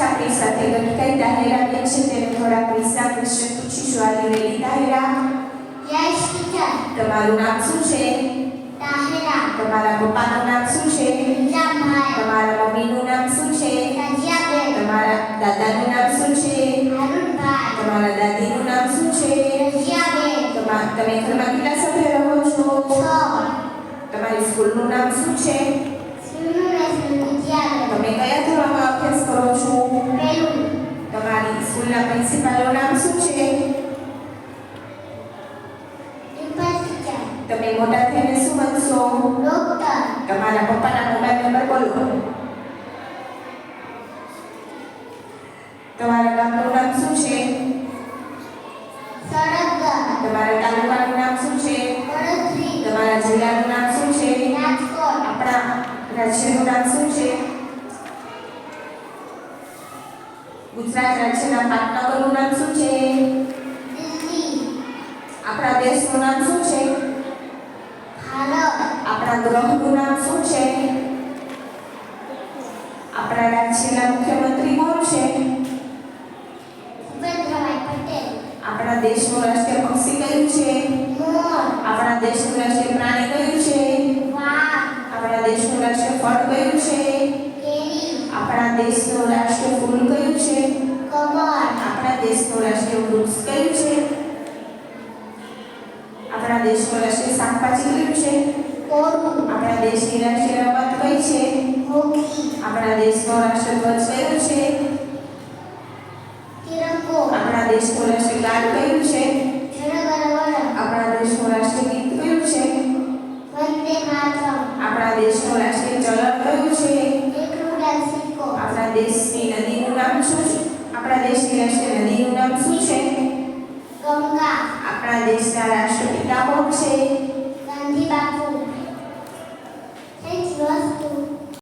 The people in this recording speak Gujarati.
આપણી સાથે ગટકાઈ દાહેરા બેન છે તેને થોડા પ્રશ્ન પૂછીશું. આદિવેલી દાહેરા, યસ ટીચર. તમારું નામ શું છે? તાહેરા. તમારા પપ્પાનું નામ શું છે? નિઝામભાઈ. તમારા મમ્મીનું નામ શું છે? રજિયાબેન. તમારા દાદાનું નામ શું છે? અરુણભાઈ. તમારા દાદીનું નામ શું છે? રજિયાબેન. તમે ઘરમાં કેટલા સભ્ય રહો છો? 6. તમારી સ્કૂલનું નામ શું છે? સુનુ નેશનલ વિદ્યાલય. તમે કયા ધોરણમાં અભ્યાસ કરો છો? પહેલું. તમારી સ્કૂલના પ્રિન્સિપાલનું નામ શું છે? ડિમ્પલ ટીચર. તમે મોટા થઈને શું બનશો? ડોક્ટર. તમારા પપ્પાના મોબાઈલ નંબર બોલો. તમારા ગામનું નામ શું છે? સડગર. તમારા તાલુકાનું નામ શું છે? વડોદરી. તમારા જિલ્લાનું નામ શું છે? રાજકોટ. આપણા રાજ્યનું નામ શું છે? ગુજરાત રાજ્યના પાટનગરનું નામ શું છે? દિલ્હી. આપણા દેશનું નામ શું છે? ભારત. આપણા ગ્રહનું નામ શું છે? આપણા રાજ્યના મુખ્યમંત્રી કોણ છે? ભૂપેન્દ્રભાઈ પટેલ. આપણા દેશનું રાષ્ટ્રીય પક્ષી કયું છે? મોર. આપણા દેશનું રાષ્ટ્રીય પ્રાણી કયું છે? વાઘ. આપણા દેશનું રાષ્ટ્રીય ફળ કયું છે? કેરી. આપણા દેશનું રાષ્ટ્રીય ફૂલ કયું છે? કમળ. આપણા દેશનું રાષ્ટ્રીય વૃક્ષ કયું છે? આપણા દેશનું રાષ્ટ્રીય શાકભાજી કયું છે? કોરું. આપણા દેશની રાષ્ટ્રીય રમત કઈ છે? હોકી. આપણા દેશનો રાષ્ટ્રધ્વજ કયો છે? તિરંગો. આપણા દેશનું રાષ્ટ્રીય ગાન કયું છે? જનગણમન. આપણા દેશનું રાષ્ટ્રીય ગીત કયું છે? વંદે માતરમ. આપણા દેશનું રાષ્ટ્રીય ચલણ કયું છે? એક રૂપિયા સિક્કો. આપણા દેશની નદીનું નામ શું છે? આપણા દેશની રાષ્ટ્રીય નદીનું નામ શું છે? ગંગા. આપણા દેશના રાષ્ટ્રપિતા કોણ છે? ગાંધી બાપુ.